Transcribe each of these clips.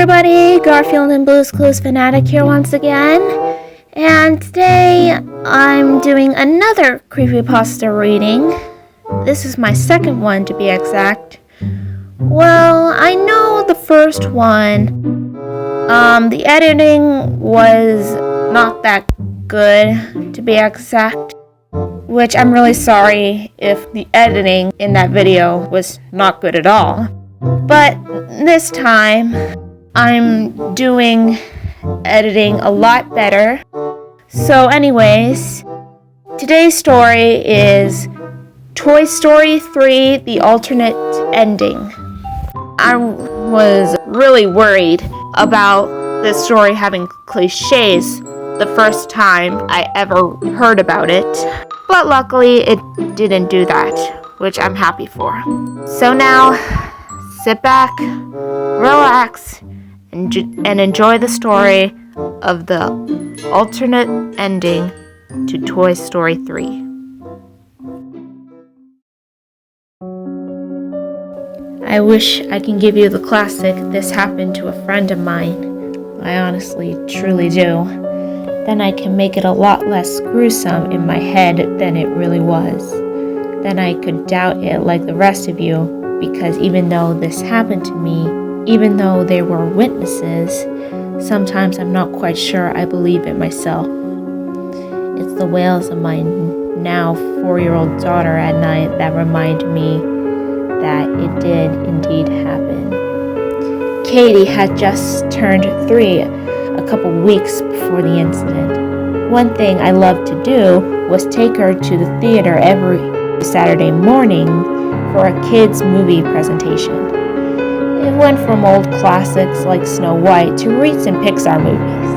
everybody, Garfield and Blue's Clues Fanatic here once again, and today I'm doing another Creepypasta reading. This is my second one to be exact. Well, I know the first one, the editing was not that good to be exact, which I'm really sorry if the editing in that video was not good at all. But this time, I'm doing editing a lot better. So anyways, today's story is Toy Story 3, The Alternate Ending. I was really worried about this story having cliches the first time I ever heard about it, but luckily it didn't do that, which I'm happy for. So now, sit back, relax, and enjoy the story of the alternate ending to Toy Story 3. I wish I can give you the classic "this happened to a friend of mine." I honestly, truly do. Then I can make it a lot less gruesome in my head than it really was. Then I could doubt it like the rest of you, because even though this happened to me, even though there were witnesses, sometimes I'm not quite sure I believe it myself. It's the wails of my now 4-year-old daughter at night that remind me that it did indeed happen. Katie had just turned 3 a couple weeks before the incident. One thing I loved to do was take her to the theater every Saturday morning for a kids' movie presentation. It went from old classics like Snow White to recent Pixar movies.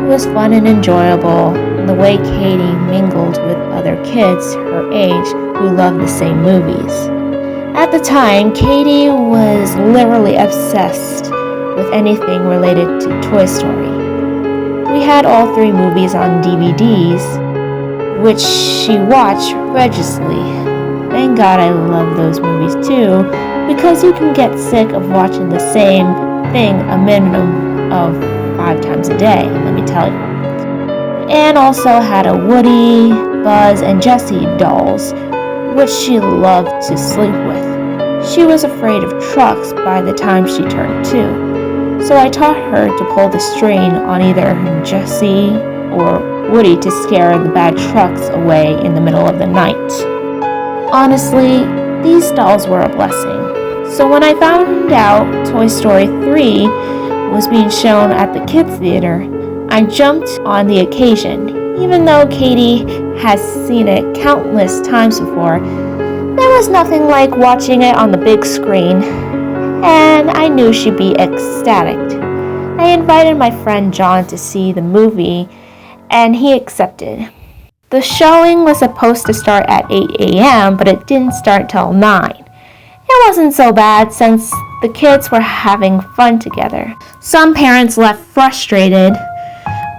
It was fun and enjoyable, and the way Katie mingled with other kids her age who loved the same movies. At the time, Katie was literally obsessed with anything related to Toy Story. We had all 3 movies on DVDs, which she watched religiously. Thank God I love those movies too, because you can get sick of watching the same thing a minimum of 5 times a day, let me tell you. And also had a Woody, Buzz, and Jessie dolls, which she loved to sleep with. She was afraid of trucks by the time she turned 2, so I taught her to pull the string on either Jessie or Woody to scare the bad trucks away in the middle of the night. Honestly, these dolls were a blessing. So when I found out Toy Story 3 was being shown at the kids' theater, I jumped on the occasion. Even though Katie has seen it countless times before, there was nothing like watching it on the big screen, and I knew she'd be ecstatic. I invited my friend John to see the movie, and he accepted. The showing was supposed to start at 8 a.m., but it didn't start till 9. It wasn't so bad since the kids were having fun together. Some parents left frustrated,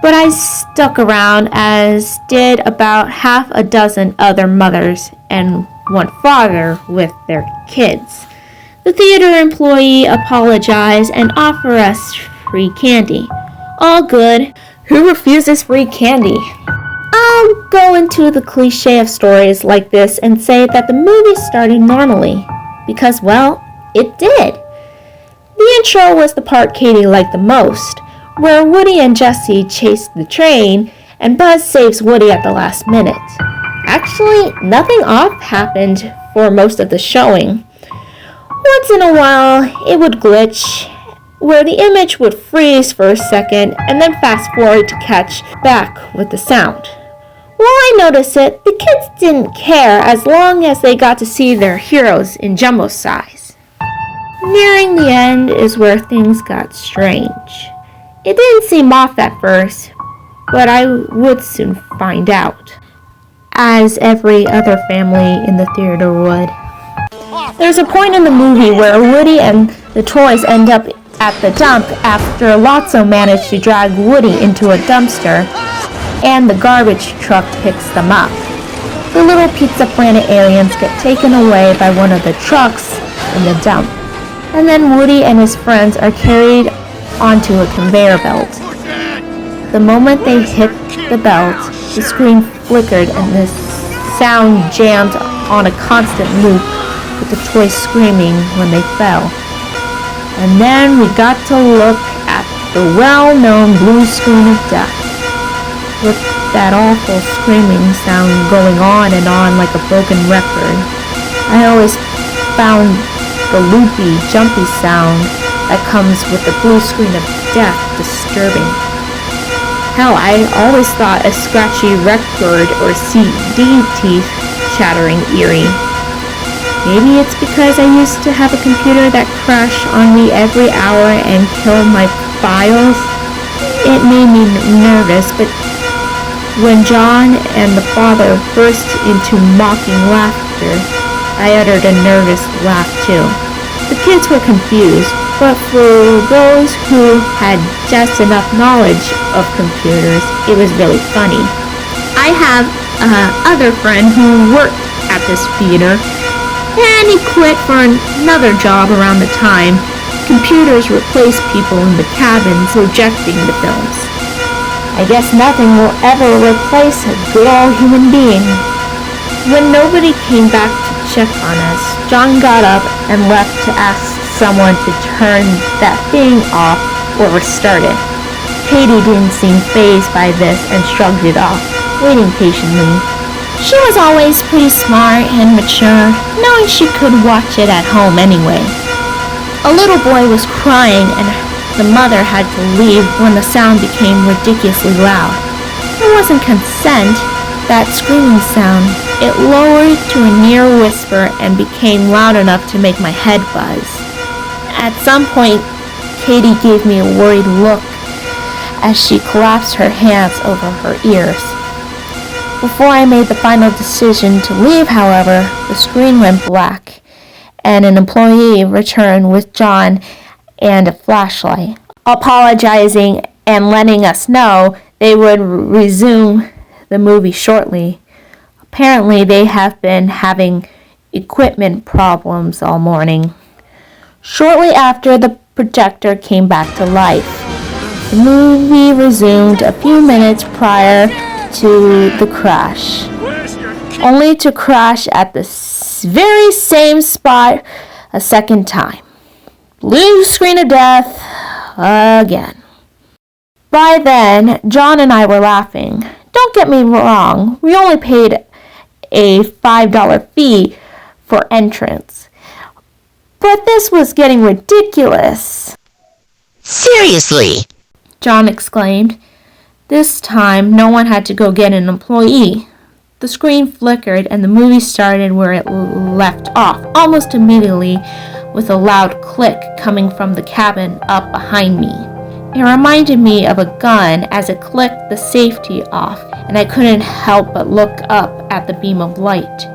but I stuck around, as did about half a dozen other mothers and one father with their kids. The theater employee apologized and offered us free candy. All good. Who refuses free candy? I'll go into the cliche of stories like this and say that the movie started normally, because, well, it did. The intro was the part Katie liked the most, where Woody and Jessie chased the train and Buzz saves Woody at the last minute. Actually, nothing off happened for most of the showing. Once in a while, it would glitch, where the image would freeze for a second and then fast forward to catch back with the sound. While I noticed it, the kids didn't care as long as they got to see their heroes in jumbo size. Nearing the end is where things got strange. It didn't seem off at first, but I would soon find out, as every other family in the theater would. There's a point in the movie where Woody and the toys end up at the dump after Lotso managed to drag Woody into a dumpster, and the garbage truck picks them up. The little Pizza Planet aliens get taken away by one of the trucks in the dump, and then Woody and his friends are carried onto a conveyor belt. The moment they hit the belt, the screen flickered and the sound jammed on a constant loop, with the toys screaming when they fell. And then we got to look at the well-known blue screen of death, with that awful screaming sound going on and on like a broken record. I always found the loopy, jumpy sound that comes with the blue screen of death disturbing. Hell, I always thought a scratchy record or CD teeth chattering eerie. Maybe it's because I used to have a computer that crashed on me every hour and killed my files. It made me nervous, but when John and the father burst into mocking laughter, I uttered a nervous laugh too. The kids were confused, but for those who had just enough knowledge of computers, it was really funny. I have another friend who worked at this theater, and he quit for another job around the time computers replaced people in the cabins projecting the films. I guess nothing will ever replace a good old human being. When nobody came back to check on us, John got up and left to ask someone to turn that thing off or restart it. Katie didn't seem fazed by this and shrugged it off, waiting patiently. She was always pretty smart and mature, knowing she could watch it at home anyway. A little boy was crying and the mother had to leave when the sound became ridiculously loud. It wasn't consent, that screaming sound. It lowered to a near whisper and became loud enough to make my head buzz. At some point, Katie gave me a worried look as she collapsed her hands over her ears. Before I made the final decision to leave, however, the screen went black, and an employee returned with John and a flashlight, apologizing and letting us know they would resume the movie shortly. Apparently, they have been having equipment problems all morning. Shortly after, the projector came back to life. The movie resumed a few minutes prior to the crash, only to crash at the very same spot a second time. Blue screen of death again. By then, John and I were laughing. Don't get me wrong, we only paid a $5 fee for entrance. But this was getting ridiculous. Seriously? John exclaimed. This time, no one had to go get an employee. The screen flickered and the movie started where it left off, almost immediately, with a loud click coming from the cabin up behind me. It reminded me of a gun as it clicked the safety off, and I couldn't help but look up at the beam of light.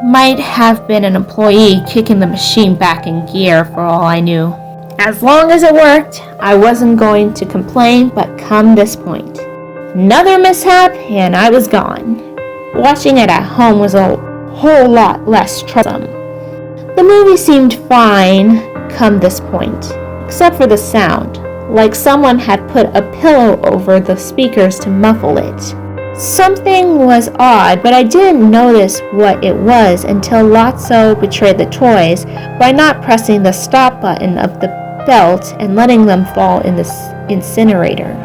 Might have been an employee kicking the machine back in gear for all I knew. As long as it worked, I wasn't going to complain, but come this point. Another mishap, and I was gone. Watching it at home was a whole lot less troublesome. The movie seemed fine come this point, except for the sound, like someone had put a pillow over the speakers to muffle it. Something was odd, but I didn't notice what it was until Lotso betrayed the toys by not pressing the stop button of the belt and letting them fall in the incinerator.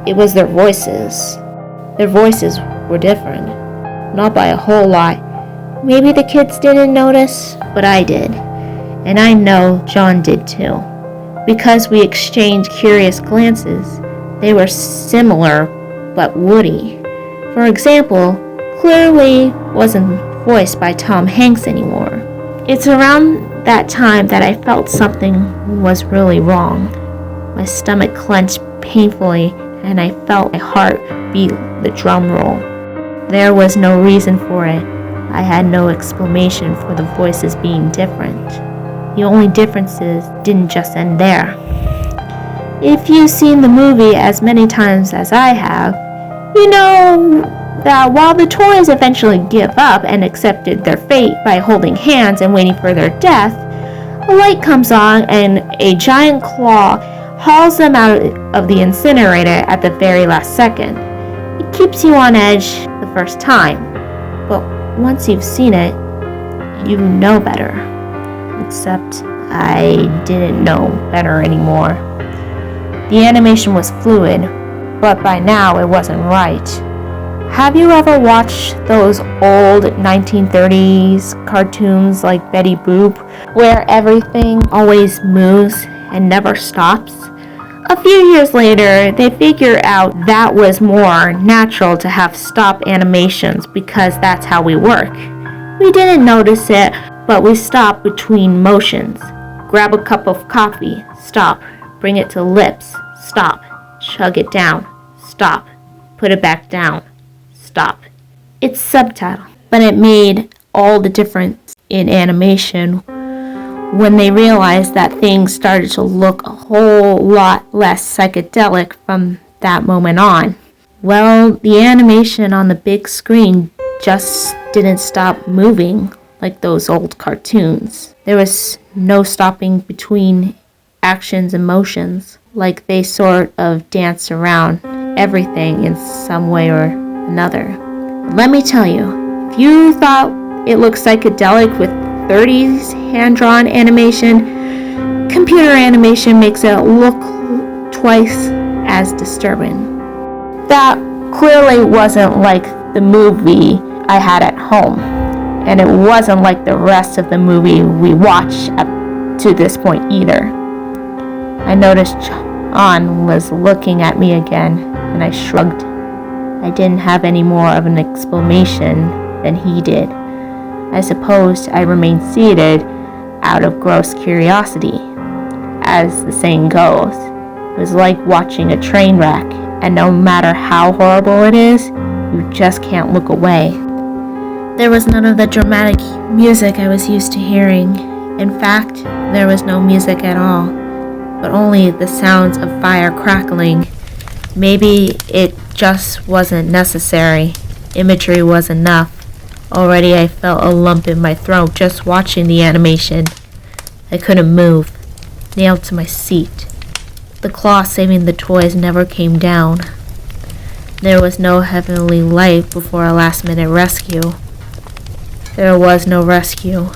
It was their voices. Their voices were different, not by a whole lot. Maybe the kids didn't notice, but I did. And I know John did too. Because we exchanged curious glances, they were similar but woody. For example, clearly wasn't voiced by Tom Hanks anymore. It's around that time that I felt something was really wrong. My stomach clenched painfully and I felt my heart beat the drum roll. There was no reason for it. I had no explanation for the voices being different. The only differences didn't just end there. If you've seen the movie as many times as I have, you know that while the toys eventually give up and accepted their fate by holding hands and waiting for their death, a light comes on and a giant claw hauls them out of the incinerator at the very last second. It keeps you on edge the first time, but once you've seen it, you know better. Except I didn't know better anymore. The animation was fluid, but by now it wasn't right. Have you ever watched those old 1930s cartoons like Betty Boop, where everything always moves and never stops? A few years later, they figured out that was more natural to have stop animations because that's how we work. We didn't notice it, but we stop between motions. Grab a cup of coffee, stop. Bring it to lips, stop. Chug it down, stop. Put it back down, stop. It's subtitle, but it made all the difference in animation when they realized that things started to look a whole lot less psychedelic from that moment on. Well, the animation on the big screen just didn't stop moving like those old cartoons. There was no stopping between actions and motions, like they sort of dance around everything in some way or another. Let me tell you, if you thought it looked psychedelic with 30s hand-drawn animation, computer animation makes it look twice as disturbing. That clearly wasn't like the movie I had at home, and it wasn't like the rest of the movie we watched up to this point either. I noticed John was looking at me again, and I shrugged. I didn't have any more of an exclamation than he did. I supposed I remained seated out of gross curiosity. As the saying goes, it was like watching a train wreck, and no matter how horrible it is, you just can't look away. There was none of the dramatic music I was used to hearing. In fact, there was no music at all, but only the sounds of fire crackling. Maybe it just wasn't necessary. Imagery was enough. Already I felt a lump in my throat just watching the animation. I couldn't move, nailed to my seat. The claw saving the toys never came down. There was no heavenly light before a last-minute rescue. There was no rescue.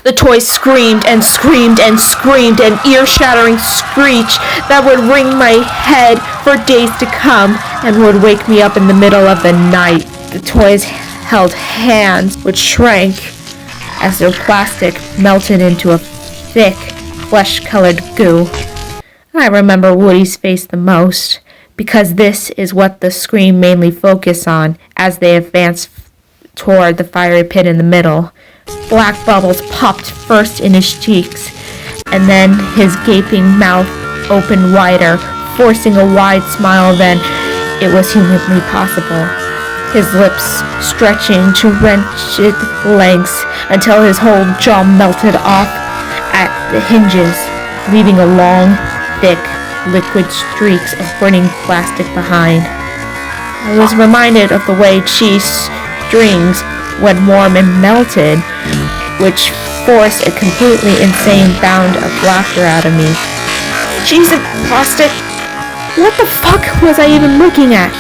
The toys screamed and screamed and screamed, an ear-shattering screech that would ring my head for days to come and would wake me up in the middle of the night. The toys held hands which shrank as their plastic melted into a thick, flesh-colored goo. I remember Woody's face the most, because this is what the screen mainly focused on as they advanced toward the fiery pit in the middle. Black bubbles popped first in his cheeks, and then his gaping mouth opened wider, forcing a wide smile then it was humanly possible. His lips stretching to wretched lengths until his whole jaw melted off at the hinges, leaving a long, thick, liquid streaks of burning plastic behind. I was reminded of the way cheese strings went warm and melted, which forced a completely insane bound of laughter out of me. Cheese and plastic? What the fuck was I even looking at?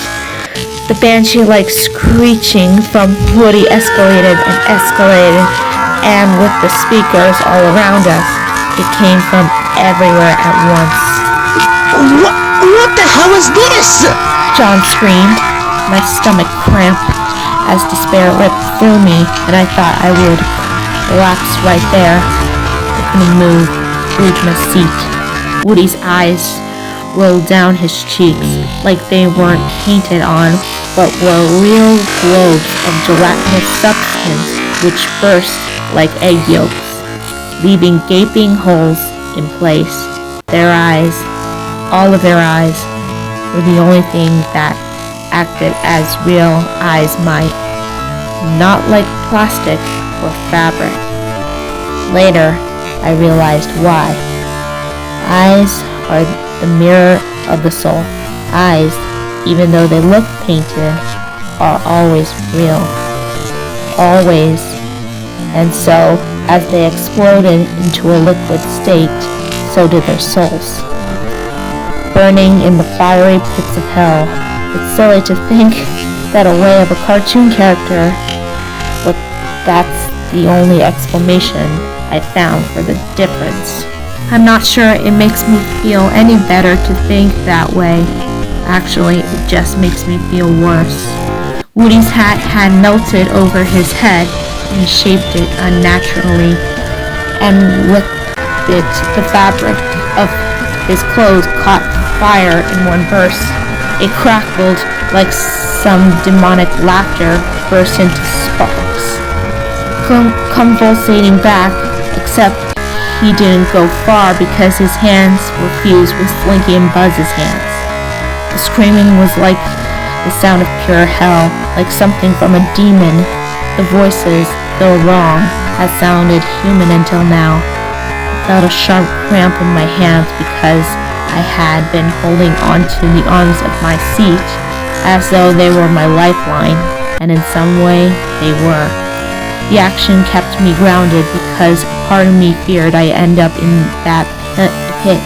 The banshee-like screeching from Woody escalated and escalated, and with the speakers all around us, it came from everywhere at once. What the hell is this? John screamed. My stomach cramped as despair ripped through me, and I thought I would collapse right there. I couldn't move, glued to my seat. Woody's eyes rolled down his cheeks like they weren't painted on, but were real globes of gelatinous substance which burst like egg yolks, leaving gaping holes in place. Their eyes, all of their eyes, were the only thing that acted as real eyes might, not like plastic or fabric. Later, I realized why. Eyes are the mirror of the soul. Eyes, even though they look painted, are always real. Always. And so, as they exploded into a liquid state, so did their souls. burning in the fiery pits of hell. It's silly to think that a way of a cartoon character, but that's the only explanation I found for the difference. I'm not sure it makes me feel any better to think that way. Actually, it just makes me feel worse. Woody's hat had melted over his head and shaped it unnaturally, and with it, the fabric of his clothes caught fire in one burst. It crackled like some demonic laughter burst into sparks, convulsating back, except he didn't go far because his hands were fused with Slinky and Buzz's hands. The screaming was like the sound of pure hell, like something from a demon. The voices, though wrong, had sounded human until now. I felt a sharp cramp in my hands because I had been holding onto the arms of my seat as though they were my lifeline, and in some way they were. The action kept me grounded because part of me feared I'd end up in that pit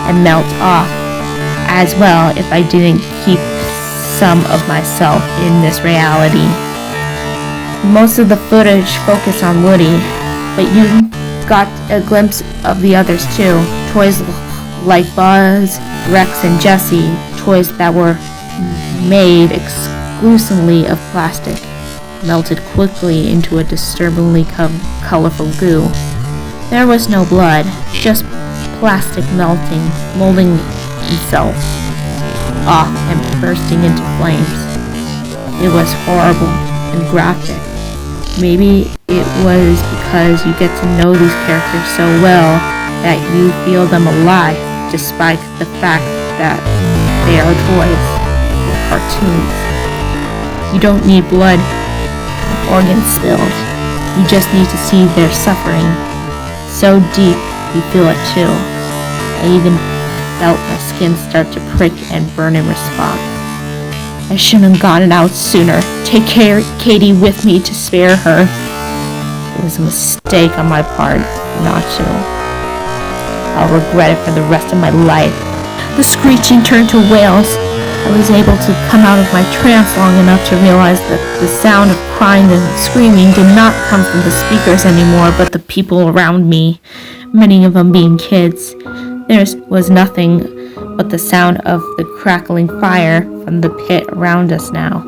and melt off as well if I didn't keep some of myself in this reality. Most of the footage focused on Woody, but you got a glimpse of the others too. Toys like Buzz, Rex, and Jessie, toys that were made exclusively of plastic, melted quickly into a disturbingly colorful goo. There was no blood, just plastic melting, molding itself off and bursting into flames. It was horrible and graphic. Maybe it was because you get to know these characters so well that you feel them alive, despite the fact that they are toys or cartoons. You don't need blood or organs spilled. You just need to see their suffering. So deep, you feel it too. I even felt my skin start to prick and burn in response. I shouldn't have gotten out sooner. Take Katie with me to spare her. It was a mistake on my part not to. I'll regret it for the rest of my life. The screeching turned to wails. I was able to come out of my trance long enough to realize that the sound of crying and screaming did not come from the speakers anymore, but the people around me, many of them being kids. There was nothing but the sound of the crackling fire from the pit around us now.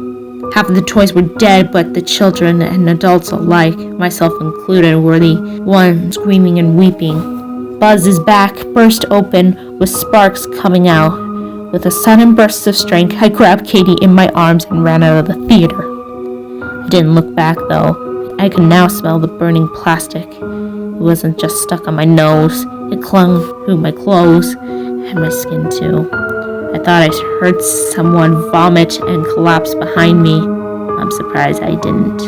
Half of the toys were dead, but the children and adults alike, myself included, were the ones screaming and weeping. Buzz's back burst open with sparks coming out. With a sudden burst of strength, I grabbed Katie in my arms and ran out of the theater. I didn't look back, though. I could now smell the burning plastic. It wasn't just stuck on my nose. It clung through my clothes and my skin, too. I thought I heard someone vomit and collapse behind me. I'm surprised I didn't.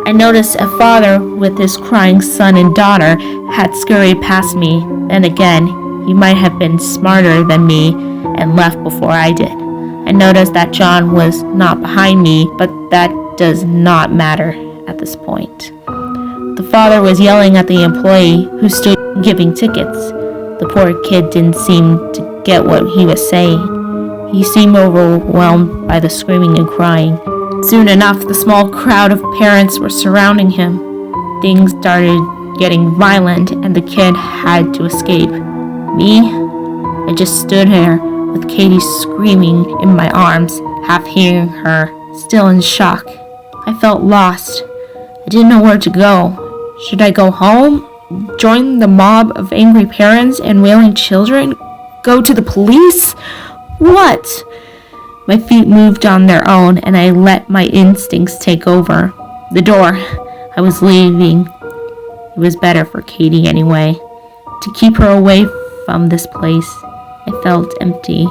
I noticed a father with his crying son and daughter had scurried past me. Then again, he might have been smarter than me and left before I did. I noticed that John was not behind me, but that does not matter at this point. The father was yelling at the employee who stood giving tickets. The poor kid didn't seem to get what he was saying. He seemed overwhelmed by the screaming and crying. Soon enough, the small crowd of parents were surrounding him. Things started getting violent and the kid had to escape. Me? I just stood there with Katie screaming in my arms, half hearing her, still in shock. I felt lost. I didn't know where to go. Should I go home? Join the mob of angry parents and wailing children? Go to the police? What? My feet moved on their own and I let my instincts take over. The door. I was leaving. It was better for Katie anyway. To keep her away from this place. I felt empty,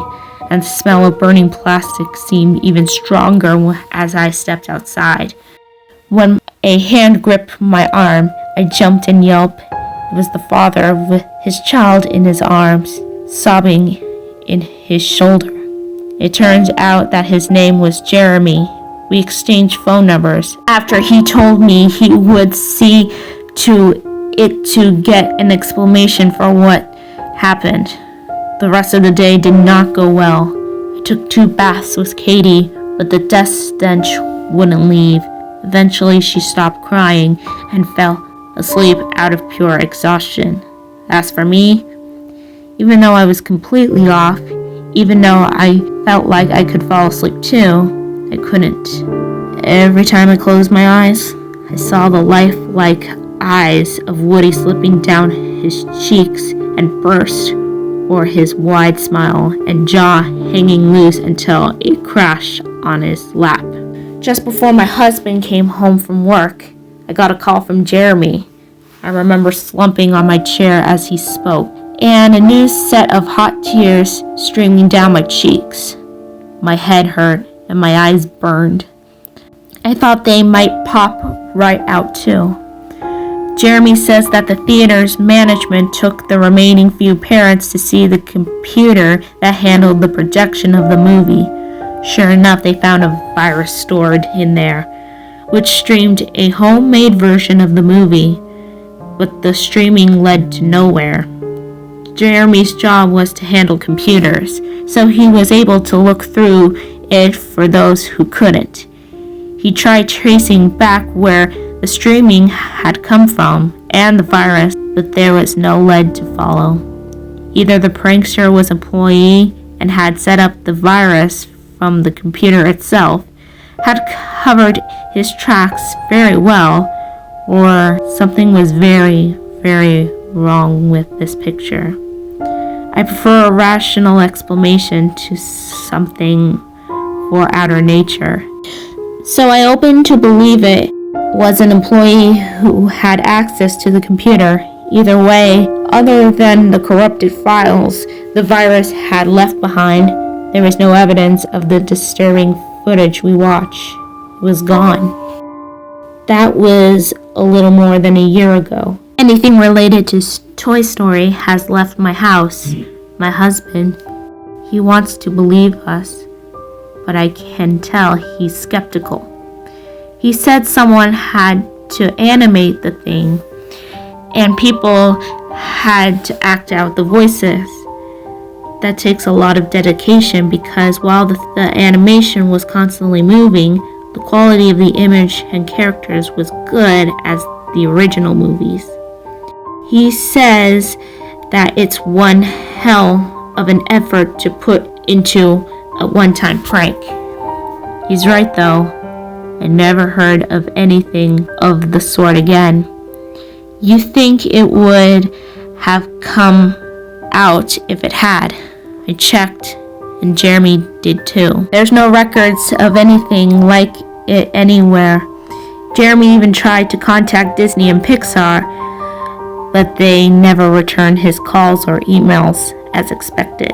and the smell of burning plastic seemed even stronger as I stepped outside. When a hand gripped my arm, I jumped and yelped. It was the father with his child in his arms, sobbing in his shoulder. It turns out that his name was Jeremy. We exchanged phone numbers. After he told me he would see to it to get an explanation for what happened. The rest of the day did not go well. I took 2 baths with Katie, but the death stench wouldn't leave. Eventually, she stopped crying and fell asleep out of pure exhaustion. As for me, even though I was completely off, even though I felt like I could fall asleep too, I couldn't. Every time I closed my eyes, I saw the lifelike eyes of Woody slipping down his cheeks and burst, or his wide smile and jaw hanging loose until it crashed on his lap. Just before my husband came home from work, I got a call from Jeremy. I remember slumping on my chair as he spoke, and a new set of hot tears streaming down my cheeks. My head hurt and my eyes burned. I thought they might pop right out too. Jeremy says that the theater's management took the remaining few parents to see the computer that handled the projection of the movie. Sure enough, they found a virus stored in there, which streamed a homemade version of the movie, but the streaming led to nowhere. Jeremy's job was to handle computers, so he was able to look through it for those who couldn't. He tried tracing back where the streaming had come from and the virus, but there was no lead to follow. Either the prankster was an employee and had set up the virus from the computer itself, had covered his tracks very well, or something was very, very wrong with this picture. I prefer a rational explanation to something for outer nature. So I opened to believe it was an employee who had access to the computer. Either way, other than the corrupted files the virus had left behind, there was no evidence of the disturbing footage we watched. It was gone. That was a little more than a year ago. Anything related to Toy Story has left my house. My husband, he wants to believe us, but I can tell he's skeptical. He said someone had to animate the thing, and people had to act out the voices. That takes a lot of dedication because while the animation was constantly moving, the quality of the image and characters was good as the original movies. He says that it's one hell of an effort to put into a one-time prank. He's right though. I never heard of anything of the sort again. You think it would have come out if it had. I checked, and Jeremy did too. There's no records of anything like it anywhere. Jeremy even tried to contact Disney and Pixar, but they never returned his calls or emails as expected.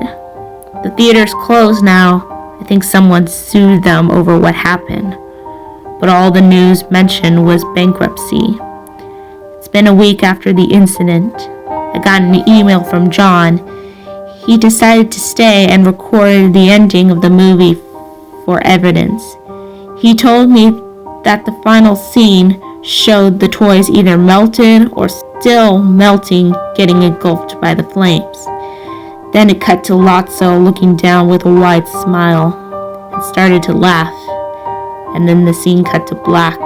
The theater's closed now. I think someone sued them over what happened, but all the news mentioned was bankruptcy. It's been a week after the incident. I got an email from John. He decided to stay and record the ending of the movie for evidence. He told me that the final scene showed the toys either melted or still melting, getting engulfed by the flames. Then it cut to Lotso looking down with a wide smile and started to laugh. And then the scene cut to black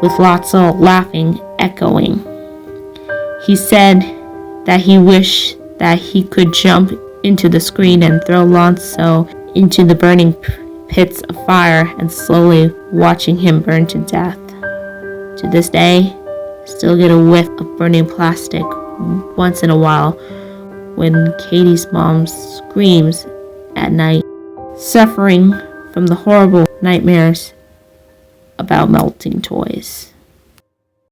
with Lotso laughing, echoing. He said that he wished that he could jump into the screen and throw Lotso into the burning pits of fire and slowly watching him burn to death. To this day, I still get a whiff of burning plastic once in a while when Katie's mom screams at night, suffering from the horrible nightmares about melting toys.